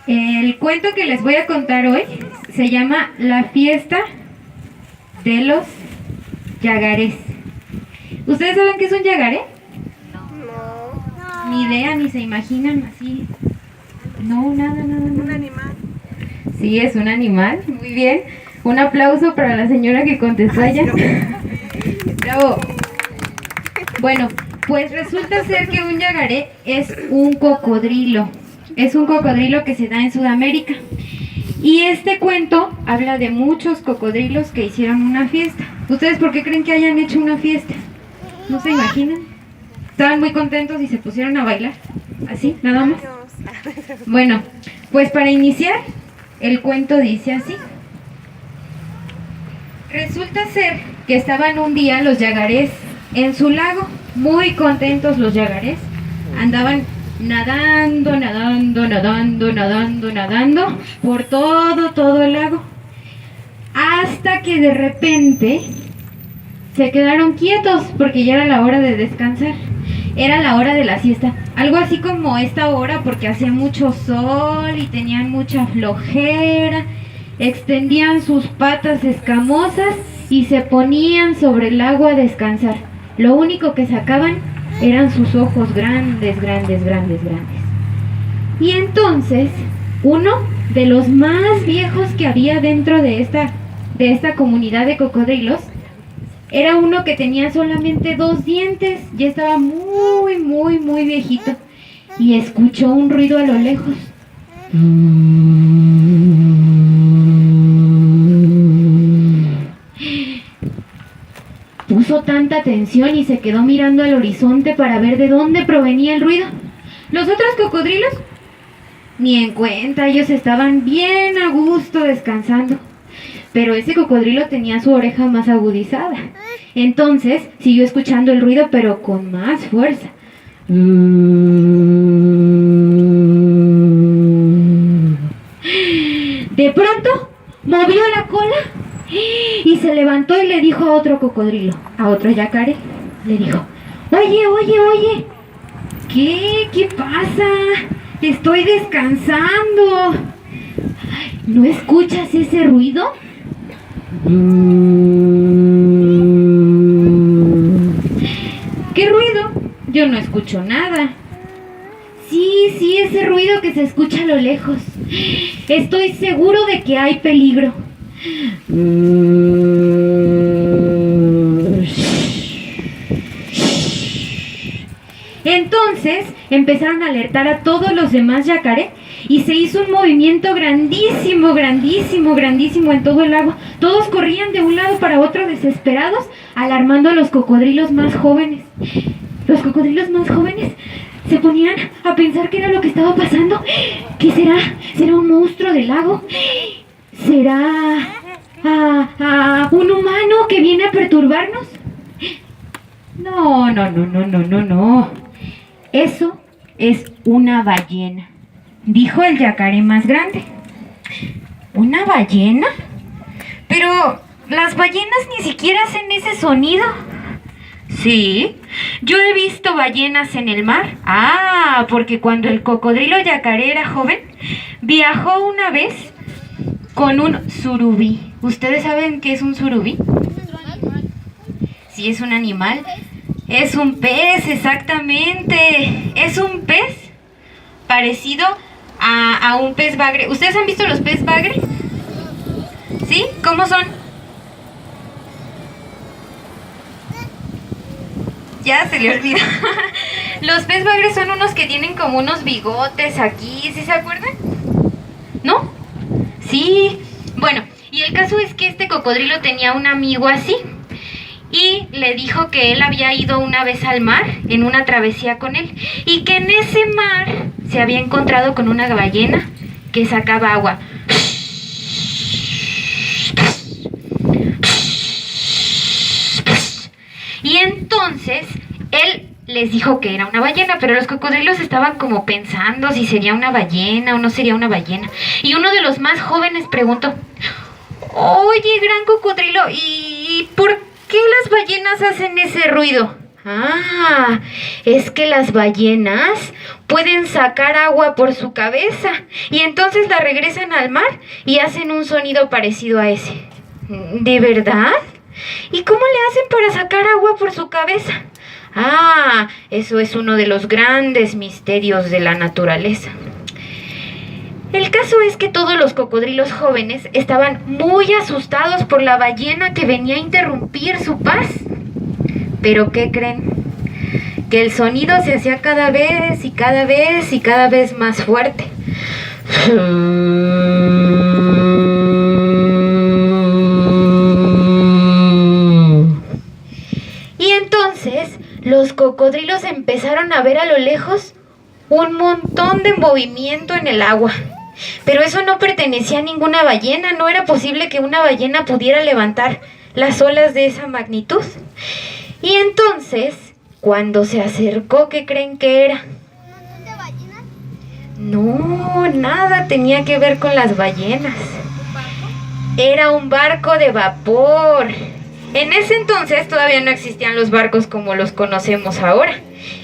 El cuento que les voy a contar hoy se llama La fiesta de los yagarés. ¿Ustedes saben qué es un yagaré? No. Ni idea, ni se imaginan así. No, nada. Un animal. Sí, es un animal. Muy bien. Un aplauso para la señora que contestó allá. Bravo. Bueno, pues resulta ser que un yagaré es un cocodrilo. Es un cocodrilo que se da en Sudamérica. Y este cuento habla de muchos cocodrilos que hicieron una fiesta. ¿Ustedes por qué creen que hayan hecho una fiesta? ¿No se imaginan? Estaban muy contentos y se pusieron a bailar. Así, nada más. Bueno, pues para iniciar, el cuento dice así. Resulta ser que estaban un día los yagarés en su lago, muy contentos los yagarés. Andaban nadando por todo el lago. Hasta que de repente se quedaron quietos porque ya era la hora de descansar. Era la hora de la siesta. Algo así como esta hora porque hacía mucho sol y tenían mucha flojera. Extendían sus patas escamosas y se ponían sobre el agua a descansar. Lo único que sacaban eran sus ojos grandes. Y entonces, uno de los más viejos que había dentro de esta comunidad de cocodrilos, era uno que tenía solamente 2 dientes, ya estaba muy viejito, y escuchó un ruido a lo lejos. Puso tanta atención y se quedó mirando al horizonte para ver de dónde provenía el ruido. Los otros cocodrilos, ni en cuenta, ellos estaban bien a gusto descansando. Pero ese cocodrilo tenía su oreja más agudizada. Entonces siguió escuchando el ruido, pero con más fuerza. De pronto movió la cola y se levantó y le dijo a otro cocodrilo, a otro yacaré, le dijo: Oye, ¿qué pasa? Estoy descansando. ¿No escuchas ese ruido? ¿Qué ruido? Yo no escucho nada. Sí, ese ruido que se escucha a lo lejos. Estoy seguro de que hay peligro. Entonces empezaron a alertar a todos los demás yacaré y se hizo un movimiento grandísimo en todo el lago. Todos corrían de un lado para otro desesperados, alarmando a los cocodrilos más jóvenes. Los cocodrilos más jóvenes se ponían a pensar qué era lo que estaba pasando. ¿Qué será? ¿Será un monstruo del lago? ¿Será un humano que viene a perturbarnos? No. Eso es una ballena, dijo el yacaré más grande. ¿Una ballena? Pero las ballenas ni siquiera hacen ese sonido. Sí, yo he visto ballenas en el mar. Porque cuando el cocodrilo yacaré era joven, viajó una vez con un surubí. ¿Ustedes saben qué es un surubí? Sí, es un animal. Es un pez, exactamente. Es un pez parecido a un pez bagre. ¿Ustedes han visto los pez bagre? ¿Sí? ¿Cómo son? Ya se le olvidó. Los pez bagre son unos que tienen como unos bigotes aquí, ¿sí se acuerdan? ¿No? Sí. Bueno, y el caso es que este cocodrilo tenía un amigo así. Y le dijo que él había ido una vez al mar en una travesía con él y que en ese mar se había encontrado con una ballena que sacaba agua. Y entonces él les dijo que era una ballena, pero los cocodrilos estaban como pensando si sería una ballena o no sería una ballena. Y uno de los más jóvenes preguntó: Oye, gran cocodrilo, ¿y por qué las ballenas hacen ese ruido? Ah, es que las ballenas pueden sacar agua por su cabeza y entonces la regresan al mar y hacen un sonido parecido a ese. ¿De verdad? ¿Y cómo le hacen para sacar agua por su cabeza? Ah, eso es uno de los grandes misterios de la naturaleza. El caso es que todos los cocodrilos jóvenes estaban muy asustados por la ballena que venía a interrumpir su paz. ¿Pero qué creen? Que el sonido se hacía cada vez y cada vez y cada vez más fuerte. Y entonces los cocodrilos empezaron a ver a lo lejos un montón de movimiento en el agua. Pero eso no pertenecía a ninguna ballena. No era posible que una ballena pudiera levantar las olas de esa magnitud. Y entonces, cuando se acercó, ¿qué creen que era? ¿Un montón de ballenas? No, nada tenía que ver con las ballenas. ¿Un barco? Era un barco de vapor. En ese entonces todavía no existían los barcos como los conocemos ahora.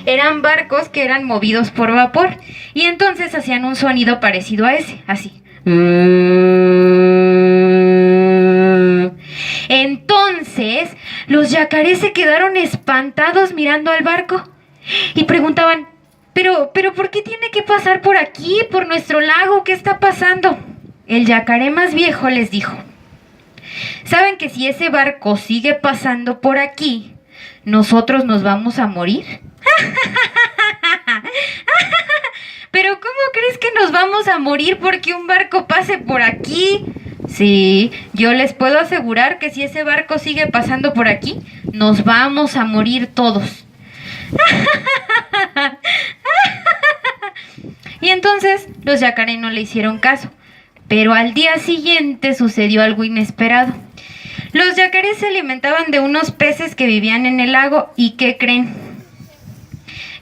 Eran barcos que eran movidos por vapor y entonces hacían un sonido parecido a ese, así. Entonces, los yacarés se quedaron espantados mirando al barco y preguntaban, pero ¿por qué tiene que pasar por aquí, por nuestro lago? ¿Qué está pasando? El yacaré más viejo les dijo, ¿saben que si ese barco sigue pasando por aquí, nosotros nos vamos a morir? ¿Pero cómo crees que nos vamos a morir porque un barco pase por aquí? Sí, yo les puedo asegurar que si ese barco sigue pasando por aquí, nos vamos a morir todos. Y entonces los yacaré no le hicieron caso, pero al día siguiente sucedió algo inesperado. Los yacarés se alimentaban de unos peces que vivían en el lago y ¿qué creen?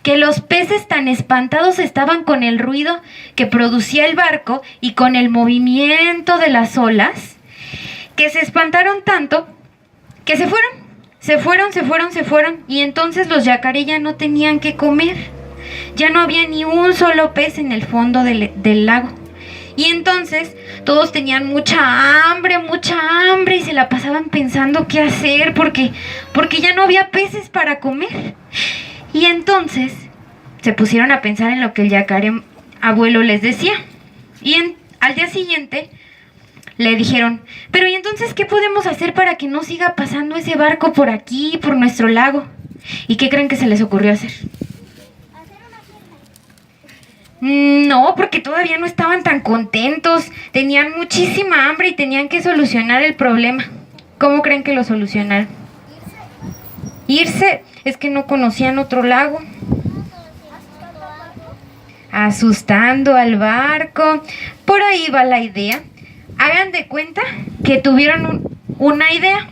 Que los peces tan espantados estaban con el ruido que producía el barco y con el movimiento de las olas, que se espantaron tanto que se fueron, y entonces los yacaré ya no tenían que comer. Ya no había ni un solo pez en el fondo del lago. Y entonces todos tenían mucha hambre y se la pasaban pensando qué hacer porque ya no había peces para comer. Y entonces se pusieron a pensar en lo que el yacaré abuelo les decía. Y al día siguiente le dijeron, pero ¿y entonces qué podemos hacer para que no siga pasando ese barco por aquí, por nuestro lago? ¿Y qué creen que se les ocurrió hacer? No, porque todavía no estaban tan contentos. Tenían muchísima hambre y tenían que solucionar el problema. ¿Cómo creen que lo solucionaron? Irse. Es que no conocían otro lago. Asustando al barco. Por ahí va la idea. Hagan de cuenta que tuvieron una idea.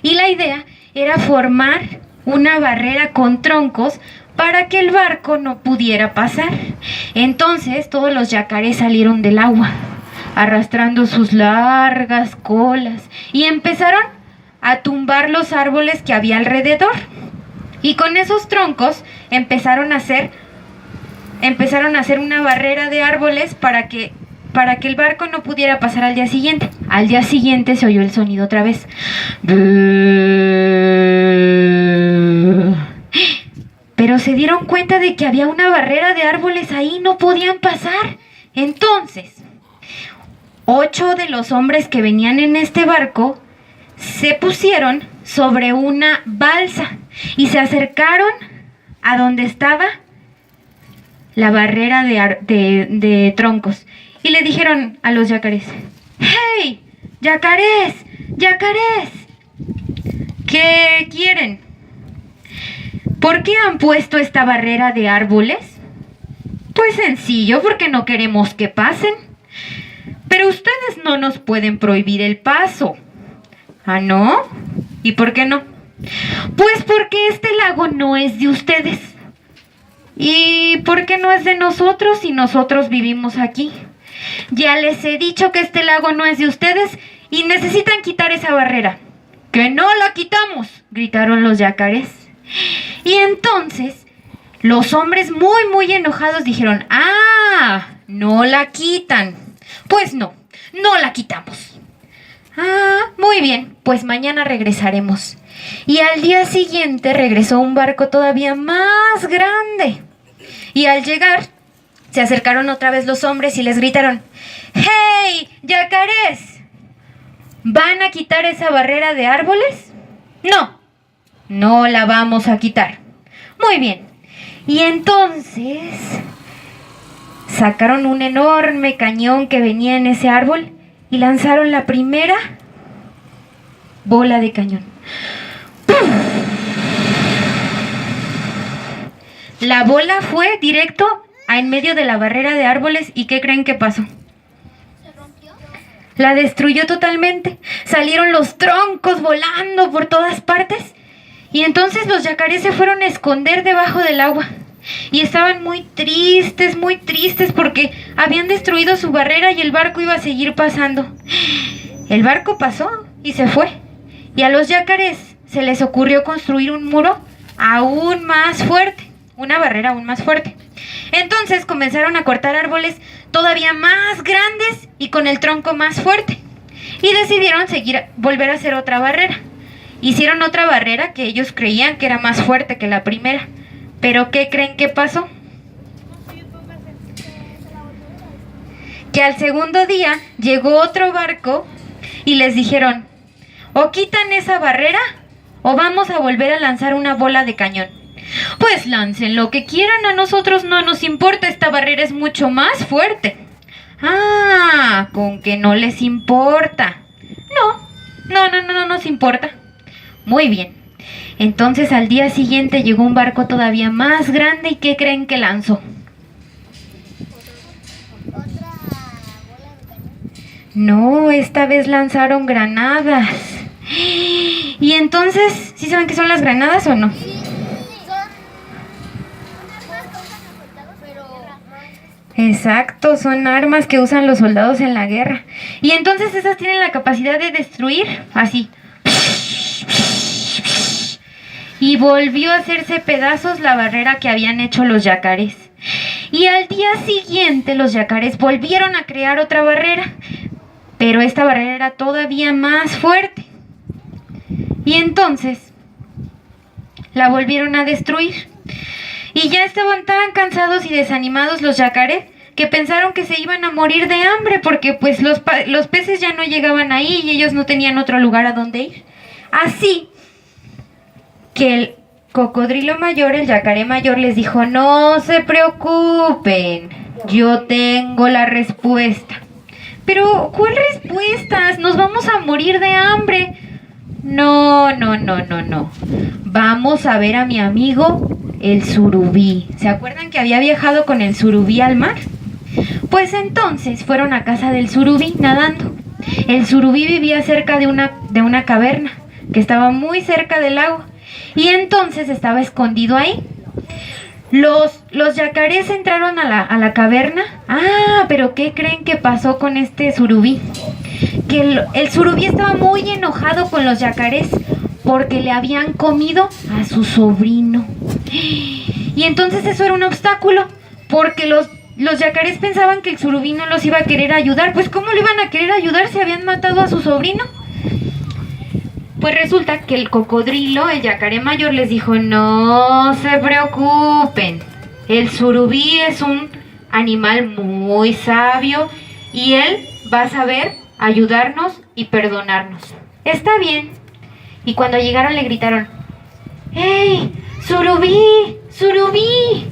Y la idea era formar una barrera con troncos para que el barco no pudiera pasar. Entonces todos los yacarés salieron del agua, arrastrando sus largas colas, y empezaron a tumbar los árboles que había alrededor. Y con esos troncos empezaron a hacer una barrera de árboles para que el barco no pudiera pasar al día siguiente. Al día siguiente se oyó el sonido otra vez. Pero se dieron cuenta de que había una barrera de árboles ahí, no podían pasar. Entonces, 8 de los hombres que venían en este barco se pusieron sobre una balsa y se acercaron a donde estaba la barrera de troncos. Y le dijeron a los yacarés, ¡Hey! ¡Yacarés! ¡Yacarés! ¿Qué quieren? ¿Por qué han puesto esta barrera de árboles? Pues sencillo, porque no queremos que pasen. Pero ustedes no nos pueden prohibir el paso. ¿Ah, no? ¿Y por qué no? Pues porque este lago no es de ustedes. ¿Y por qué no es de nosotros si nosotros vivimos aquí? Ya les he dicho que este lago no es de ustedes y necesitan quitar esa barrera. ¡Que no la quitamos!, gritaron los yacarés. Y entonces los hombres muy enojados dijeron, ¡ah! No la quitan. Pues no la quitamos. Ah, muy bien, pues mañana regresaremos. Y al día siguiente regresó un barco todavía más grande. Y al llegar, se acercaron otra vez los hombres y les gritaron, ¡hey, yacarés! ¿Van a quitar esa barrera de árboles? No la vamos a quitar. Muy bien. Y entonces sacaron un enorme cañón que venía en ese árbol y lanzaron la primera bola de cañón. ¡Puf! La bola fue directo en medio de la barrera de árboles y ¿qué creen que pasó? ¿Se rompió? La destruyó totalmente. Salieron los troncos volando por todas partes. Y entonces los yacarés se fueron a esconder debajo del agua. Y estaban muy tristes porque habían destruido su barrera y el barco iba a seguir pasando. El barco pasó y se fue. Y a los yacarés se les ocurrió construir un muro aún más fuerte, una barrera aún más fuerte. Entonces comenzaron a cortar árboles todavía más grandes y con el tronco más fuerte. Y decidieron volver a hacer otra barrera. Hicieron otra barrera que ellos creían que era más fuerte que la primera. Pero ¿qué creen que pasó? Que al segundo día llegó otro barco y les dijeron, o quitan esa barrera o vamos a volver a lanzar una bola de cañón. Pues lancen lo que quieran, a nosotros no nos importa, esta barrera es mucho más fuerte. Ah, con que no les importa. No nos importa. Muy bien. Entonces al día siguiente llegó un barco todavía más grande y ¿qué creen que lanzó? ¿Otra bola de cañón? No, esta vez lanzaron granadas. Y entonces, ¿sí saben qué son las granadas o no? Son unas cosas afectadas, pero Exacto, son armas que usan los soldados en la guerra. Y entonces esas tienen la capacidad de destruir así. Y volvió a hacerse pedazos la barrera que habían hecho los yacarés. Y al día siguiente los yacarés volvieron a crear otra barrera, pero esta barrera era todavía más fuerte. Y entonces la volvieron a destruir. Y ya estaban tan cansados y desanimados los yacarés que pensaron que se iban a morir de hambre porque pues los peces ya no llegaban ahí y ellos no tenían otro lugar a donde ir. Así que el cocodrilo mayor, el yacaré mayor, les dijo, no se preocupen, yo tengo la respuesta. Pero, ¿cuál respuestas? Nos vamos a morir de hambre. No. Vamos a ver a mi amigo, el surubí. ¿Se acuerdan que había viajado con el surubí al mar? Pues entonces fueron a casa del surubí nadando. El surubí vivía cerca de una caverna que estaba muy cerca del agua. Y entonces estaba escondido ahí. Los yacarés entraron a la caverna. Ah, pero ¿qué creen que pasó con este surubí? Que el surubí estaba muy enojado con los yacarés porque le habían comido a su sobrino. Y entonces eso era un obstáculo porque los yacarés pensaban que el surubí no los iba a querer ayudar. Pues ¿cómo lo iban a querer ayudar si habían matado a su sobrino? Pues resulta que el cocodrilo, el yacaré mayor, les dijo, no se preocupen, el surubí es un animal muy sabio y él va a saber ayudarnos y perdonarnos. Está bien. Y cuando llegaron le gritaron, ¡hey, surubí, surubí!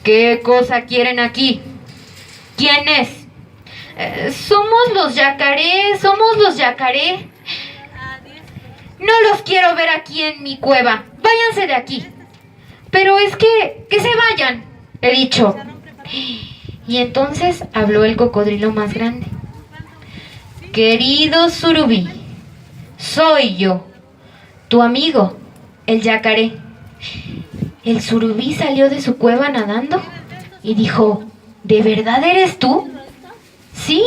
¿Qué cosa quieren aquí? ¿Quién es? Somos los yacaré. No los quiero ver aquí en mi cueva. Váyanse de aquí. Pero es que se vayan, he dicho. Y entonces habló el cocodrilo más grande. Querido surubí, soy yo, tu amigo, el yacaré. El surubí salió de su cueva nadando y dijo, ¿de verdad eres tú? Sí,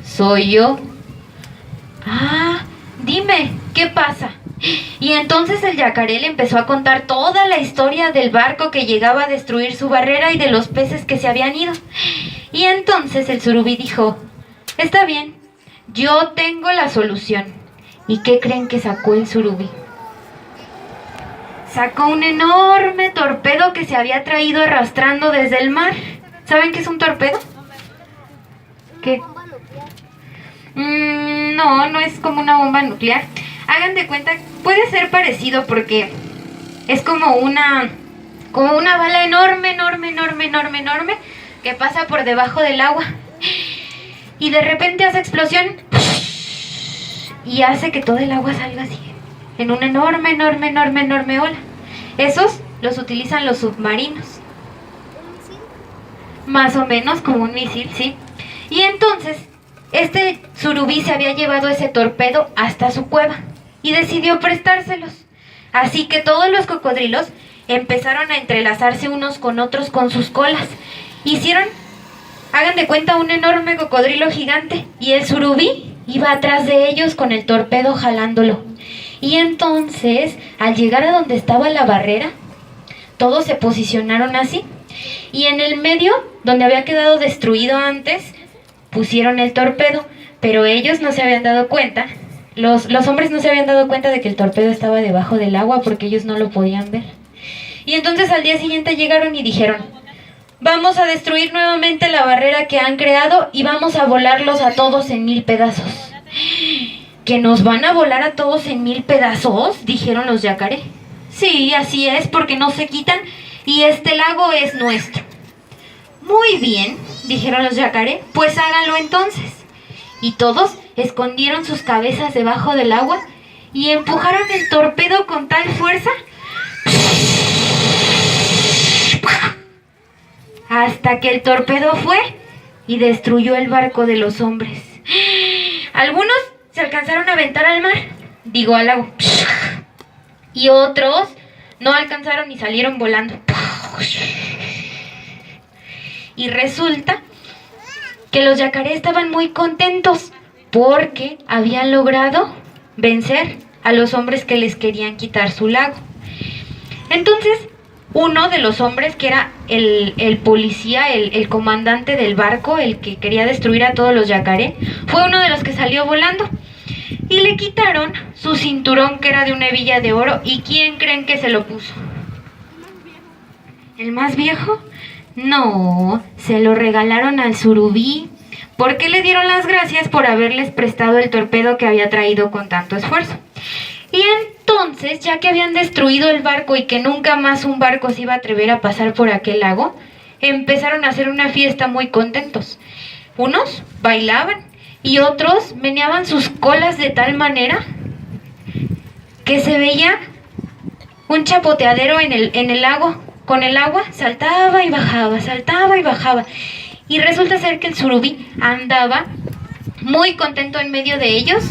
soy yo. Ah, dime, ¿qué pasa? Y entonces el yacaré le empezó a contar toda la historia del barco que llegaba a destruir su barrera y de los peces que se habían ido. Y entonces el surubí dijo: está bien, yo tengo la solución. ¿Y qué creen que sacó el surubí? Sacó un enorme torpedo que se había traído arrastrando desde el mar. ¿Saben qué es un torpedo? ¿Qué? Bomba nuclear. No, no es como una bomba nuclear. Hagan de cuenta, puede ser parecido porque es como una bala enorme, enorme, enorme, enorme, enorme, que pasa por debajo del agua. Y de repente hace explosión y hace que todo el agua salga así, en una enorme, enorme, enorme, enorme ola. Esos los utilizan los submarinos. ¿Un misil? Más o menos como un misil, sí. Y entonces, este surubí se había llevado ese torpedo hasta su cueva y decidió prestárselos. Así que todos los cocodrilos empezaron a entrelazarse unos con otros con sus colas. Hicieron, hagan de cuenta, un enorme cocodrilo gigante y el surubí iba atrás de ellos con el torpedo jalándolo. Y entonces, al llegar a donde estaba la barrera, todos se posicionaron así. Y en el medio, donde había quedado destruido antes, pusieron el torpedo, pero ellos no se habían dado cuenta, los hombres no se habían dado cuenta de que el torpedo estaba debajo del agua porque ellos no lo podían ver. Y entonces al día siguiente llegaron y dijeron: vamos a destruir nuevamente la barrera que han creado y vamos a volarlos a todos en 1000 pedazos. ¿Que nos van a volar a todos en 1000 pedazos? Dijeron los yacaré. Sí, así es, porque no se quitan y este lago es nuestro. Muy bien, dijeron los yacaré, pues háganlo entonces. Y todos escondieron sus cabezas debajo del agua y empujaron el torpedo con tal fuerza hasta que el torpedo fue y destruyó el barco de los hombres. Algunos se alcanzaron a aventar al mar, digo al lago, y otros no alcanzaron y salieron volando. Y resulta que los yacaré estaban muy contentos porque habían logrado vencer a los hombres que les querían quitar su lago. Entonces, uno de los hombres, que era el policía, el comandante del barco, el que quería destruir a todos los yacaré, fue uno de los que salió volando. Y le quitaron su cinturón, que era de una hebilla de oro. ¿Y quién creen que se lo puso? ¿El más viejo? No, se lo regalaron al surubí, porque le dieron las gracias por haberles prestado el torpedo que había traído con tanto esfuerzo. Y entonces, ya que habían destruido el barco y que nunca más un barco se iba a atrever a pasar por aquel lago, empezaron a hacer una fiesta muy contentos. Unos bailaban y otros meneaban sus colas de tal manera que se veía un chapoteadero en el lago. Con el agua saltaba y bajaba, saltaba y bajaba. Y resulta ser que el surubí andaba muy contento en medio de ellos,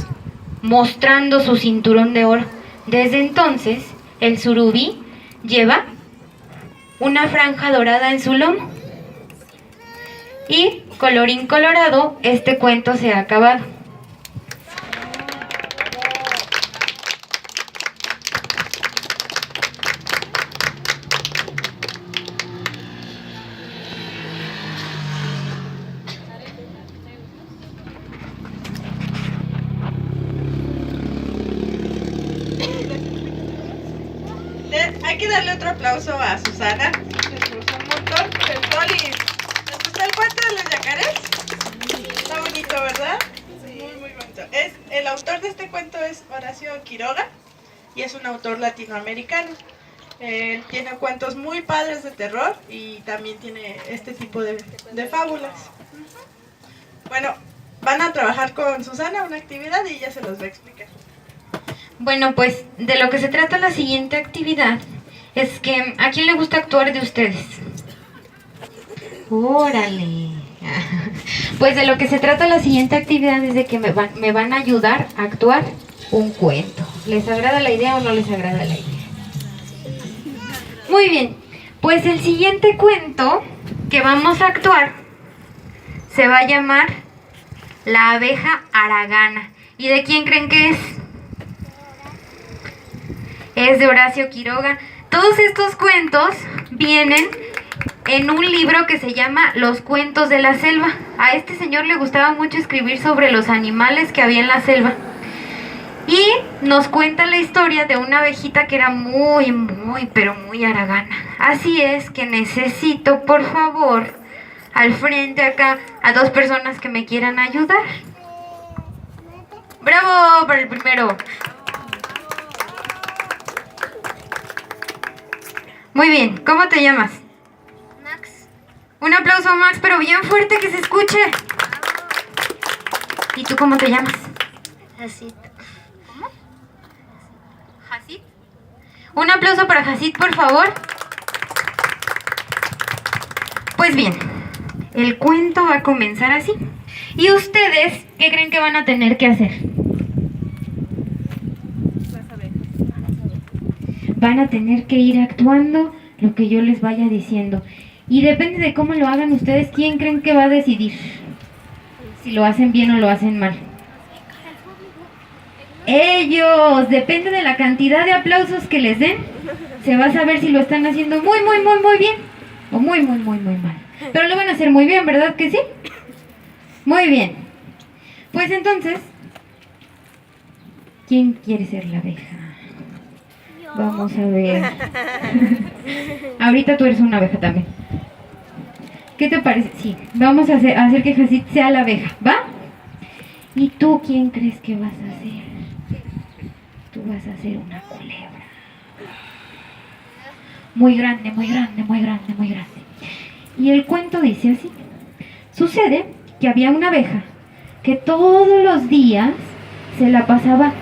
mostrando su cinturón de oro. Desde entonces, el surubí lleva una franja dorada en su lomo. Y, colorín colorado, este cuento se ha acabado. Hay que darle otro aplauso a Susana. Les gustó un montón. El Poli. ¿Les gustó el cuento de los yacarés? Está bonito, ¿verdad? Muy, muy bonito. El autor de este cuento es Horacio Quiroga y es un autor latinoamericano. Él tiene cuentos muy padres de terror y también tiene este tipo de fábulas. Bueno, van a trabajar con Susana una actividad y ella se los va a explicar. Bueno, pues de lo que se trata la siguiente actividad es que ¿a quién le gusta actuar de ustedes? ¡Órale! Pues de lo que se trata la siguiente actividad es de que me van a ayudar a actuar un cuento. ¿Les agrada la idea o no les agrada la idea? Muy bien, pues el siguiente cuento que vamos a actuar se va a llamar La abeja haragana. ¿Y de quién creen que es? es de Horacio Quiroga. Todos estos cuentos vienen en un libro que se llama Los cuentos de la selva. A este señor le gustaba mucho escribir sobre los animales que había en la selva. Y nos cuenta la historia de una abejita que era pero muy haragana. Así es que necesito, por favor, al frente acá, a 2 personas que me quieran ayudar. ¡Bravo para el primero! Muy bien, ¿cómo te llamas? Max. Un aplauso a Max, pero bien fuerte que se escuche. ¿Y tú cómo te llamas? Así. ¿Cómo? ¿Hasid? Un aplauso para Hasid, por favor. Pues bien, el cuento va a comenzar así. ¿Y ustedes qué creen que van a tener que hacer? Van a tener que ir actuando lo que yo les vaya diciendo. Y depende de cómo lo hagan ustedes, ¿quién creen que va a decidir? Si lo hacen bien o lo hacen mal. Ellos, depende de la cantidad de aplausos que les den, se va a saber si lo están haciendo muy bien o muy mal. Pero lo van a hacer muy bien, ¿verdad que sí? Muy bien. Pues entonces, ¿quién quiere ser la abeja? Vamos a ver. Ahorita tú eres una abeja también. ¿Qué te parece? Sí, vamos a hacer que Hasid sea la abeja, ¿va? ¿Y tú quién crees que vas a hacer? Tú vas a ser una culebra. Muy grande. Y el cuento dice así. Sucede que había una abeja que todos los días se la pasaba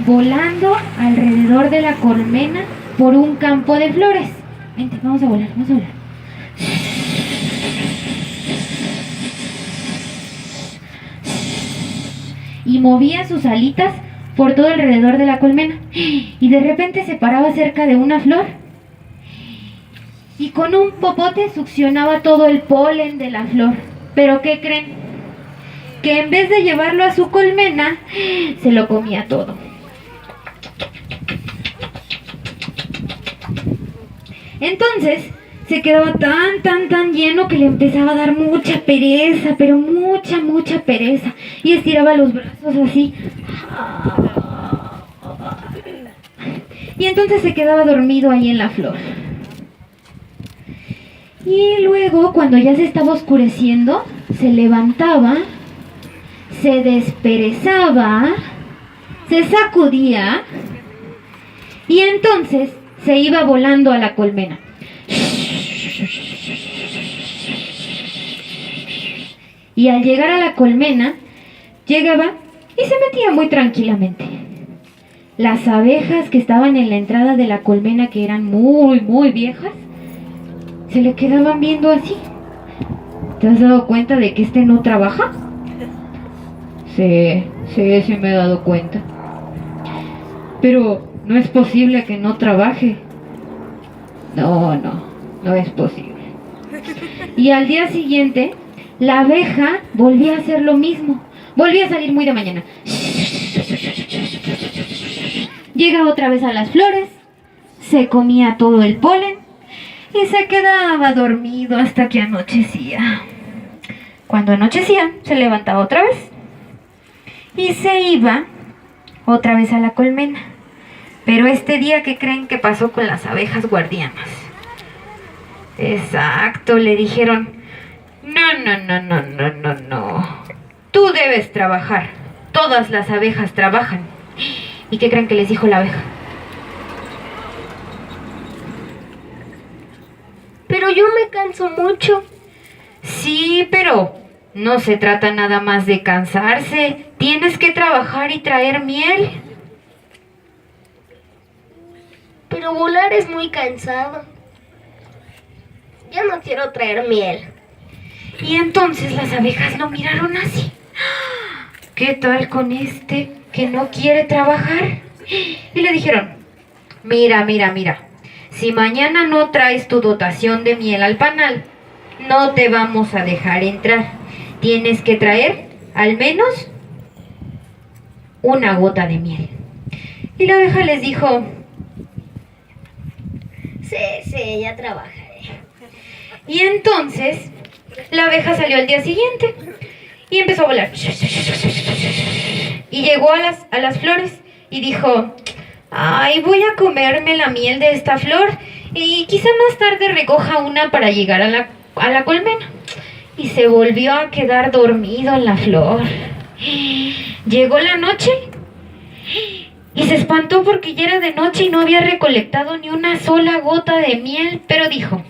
volando alrededor de la colmena por un campo de flores. Vente, vamos a volar. Y movía sus alitas por todo alrededor de la colmena. Y de repente se paraba cerca de una flor y con un popote succionaba todo el polen de la flor. ¿Pero qué creen? Que en vez de llevarlo a su colmena, se lo comía todo. Entonces se quedaba tan lleno que le empezaba a dar mucha pereza, pero mucha pereza. Y estiraba los brazos así. Y entonces se quedaba dormido ahí en la flor. Y luego, cuando ya se estaba oscureciendo, se levantaba, se desperezaba, se sacudía y entonces se iba volando a la colmena. Y al llegar a la colmena, llegaba y se metía muy tranquilamente. Las abejas que estaban en la entrada de la colmena, que eran muy viejas, se le quedaban viendo así. ¿Te has dado cuenta de que este no trabaja? Sí me he dado cuenta. Pero no es posible que no trabaje. No es posible. Y al día siguiente, la abeja volvía a hacer lo mismo. Volvía a salir muy de mañana. Llega otra vez a las flores, se comía todo el polen y se quedaba dormido hasta que anochecía. Cuando anochecía, se levantaba otra vez y se iba otra vez a la colmena. Pero este día, ¿qué creen que pasó con las abejas guardianas? Exacto, le dijeron: no. Tú debes trabajar. Todas las abejas trabajan. ¿Y qué creen que les dijo la abeja? Pero yo me canso mucho. Sí, pero no se trata nada más de cansarse. Tienes que trabajar y traer miel. Pero volar es muy cansado. Yo no quiero traer miel. Y entonces las abejas lo miraron así. ¿Qué tal con este que no quiere trabajar? Y le dijeron: mira. Si mañana no traes tu dotación de miel al panal, no te vamos a dejar entrar. Tienes que traer al menos una gota de miel. Y la abeja les dijo: Sí, ya trabajaré. Y entonces la abeja salió al día siguiente y empezó a volar. Y llegó a las flores y dijo, ay, voy a comerme la miel de esta flor y quizá más tarde recoja una para llegar a la colmena. Y se volvió a quedar dormido en la flor. Llegó la noche y se espantó porque ya era de noche y no había recolectado ni una sola gota de miel, pero dijo,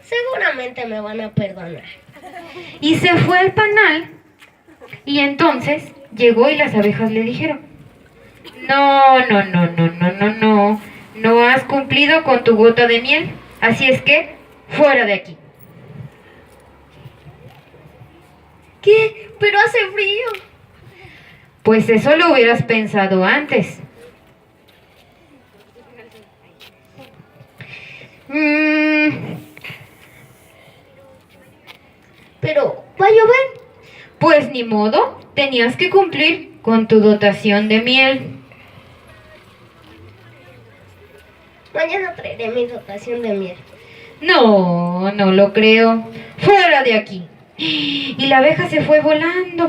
Seguramente me van a perdonar. y se fue al panal. Y entonces llegó y las abejas le dijeron, no has cumplido con tu gota de miel, así es que fuera de aquí. ¿Qué? Pero hace frío. Pues eso lo hubieras pensado antes. Pero va a llover. Pues ni modo, tenías que cumplir con tu dotación de miel. Mañana traeré mi dotación de miel. No lo creo. Fuera de aquí. Y la abeja se fue volando.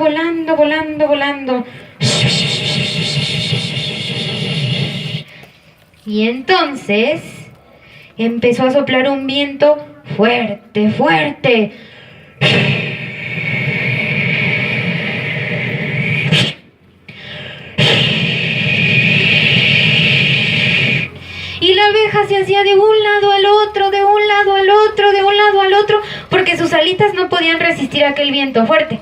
Y entonces empezó a soplar un viento fuerte. Y la abeja se hacía de un lado al otro, porque sus alitas no podían resistir aquel viento fuerte.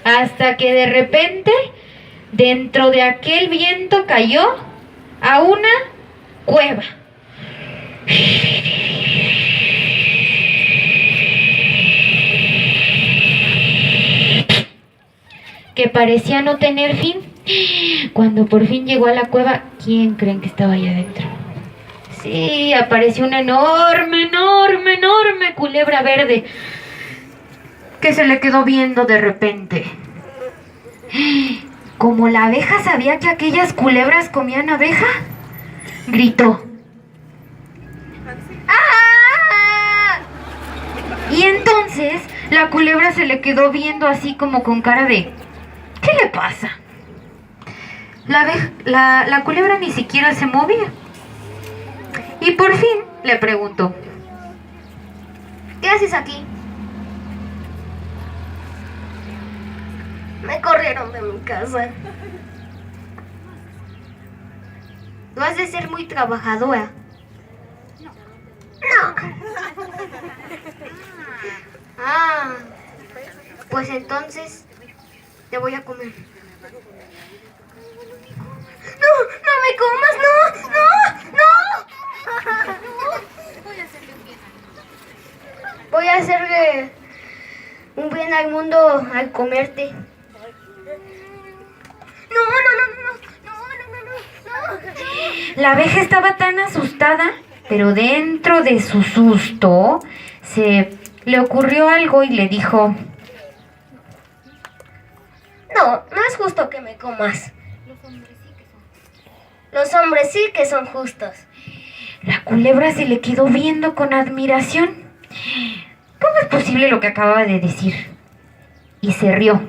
Hasta que de repente, dentro de aquel viento cayó a una cueva. Que parecía no tener fin. Cuando por fin llegó a la cueva, ¿quién creen que estaba allá adentro? Sí, apareció una enorme culebra verde que se le quedó viendo de repente. Como la abeja sabía que aquellas culebras comían abeja, gritó. ¡Ah! Y entonces la culebra se le quedó viendo así como con cara de ¿qué le pasa? La culebra ni siquiera se movía. Y por fin le preguntó, ¿Qué haces aquí? Me corrieron de mi casa. tú has de ser muy trabajadora. No. Ah, pues entonces te voy a comer. No me comas, no. Voy a hacerle un bien al mundo al comerte. No. La abeja estaba tan asustada, pero dentro de su susto se le ocurrió algo y le dijo, No es justo que me comas. Los hombres sí que son justos. la culebra se le quedó viendo con admiración. ¿Cómo es posible lo que acababa de decir? Y se rió.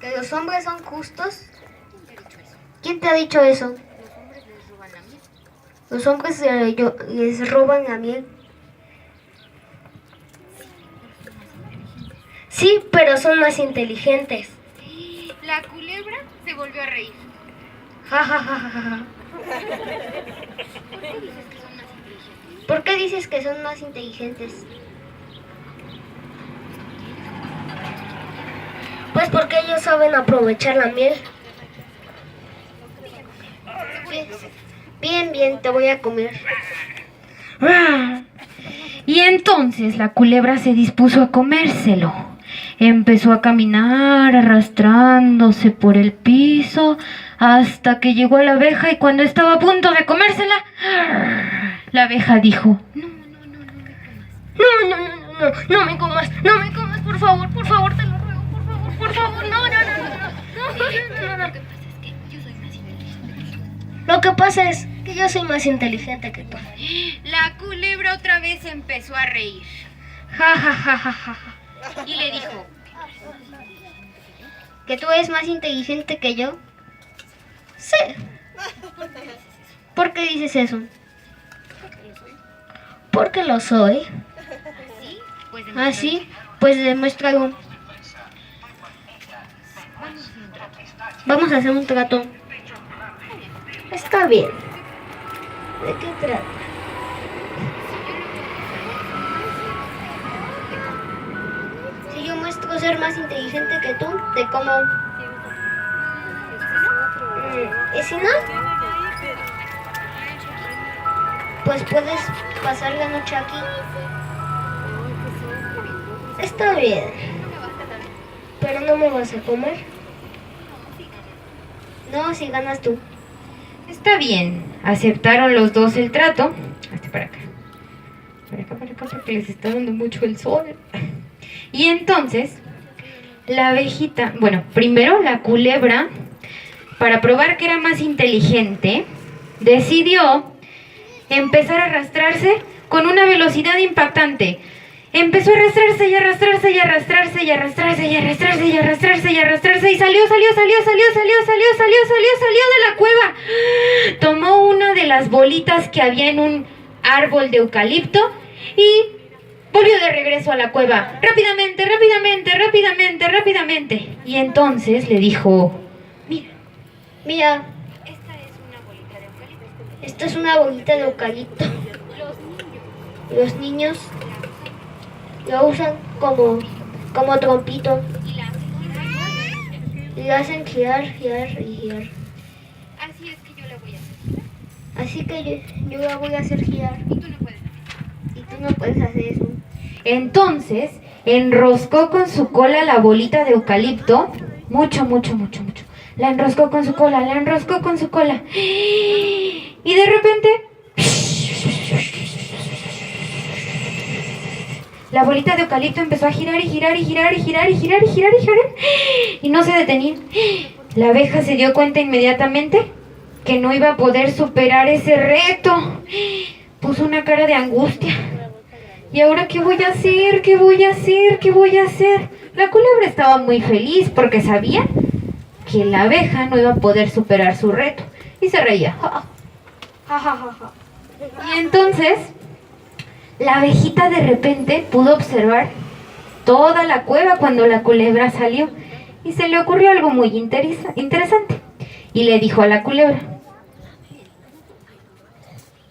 ¿Que los hombres son justos? ¿Quién te ha dicho eso? Los hombres les roban la miel. Sí, pero son más inteligentes. La culebra se volvió a reír. ¿Por qué dices que son más inteligentes? Pues porque ellos saben aprovechar la miel. Bien, te voy a comer. Y entonces la culebra se dispuso a comérselo. Empezó a caminar arrastrándose por el piso hasta que llegó a la abeja y cuando estaba a punto de comérsela, la abeja dijo, no, no me comas, por favor, te lo ruego, por favor, no. Lo que pasa es que yo soy más inteligente que tú. La culebra otra vez empezó a reír Ja, ja, ja, ja, ja. y le dijo: ¿Que tú eres más inteligente que yo? Sí. ¿Por qué dices eso? Porque lo soy. ¿Sí? Pues ¿Ah, sí? Pues demuéstralo. Vamos a hacer un trato. Está bien. ¿De qué trata? Si yo muestro ser más inteligente que tú, te como. ¿Y si no? Pues puedes pasar la noche aquí. Está bien. Pero no me vas a comer. No, si ganas tú. Está bien, aceptaron los dos el trato. Hasta para acá, porque les está dando mucho el sol. Y entonces, la abejita, bueno, primero la culebra, para probar que era más inteligente, decidió empezar a arrastrarse con una velocidad impactante. Empezó a arrastrarse y arrastrarse y arrastrarse y arrastrarse y arrastrarse y arrastrarse y arrastrarse y salió de la cueva. Tomó una de las bolitas que había en un árbol de eucalipto y volvió de regreso a la cueva. Rápidamente. Y entonces le dijo: Mira, esta es una bolita de eucalipto. esto es una bolita de eucalipto. Los niños lo usan como trompito. Y lo hacen girar. Así es que yo la voy a hacer. Así que yo la voy a hacer girar. Y tú no puedes. Y tú no puedes hacer eso. Entonces enroscó con su cola la bolita de eucalipto. Mucho. La enroscó con su cola. Y de repente la bolita de eucalipto empezó a girar y no se detenía. La abeja se dio cuenta inmediatamente que no iba a poder superar ese reto. Puso una cara de angustia. ¿Y ahora qué voy a hacer? La culebra estaba muy feliz porque sabía que la abeja no iba a poder superar su reto. Y se reía. Y entonces la abejita de repente pudo observar toda la cueva cuando la culebra salió y se le ocurrió algo muy interesante. Y le dijo a la culebra: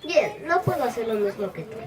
Bien, no puedo hacer lo mismo que tú.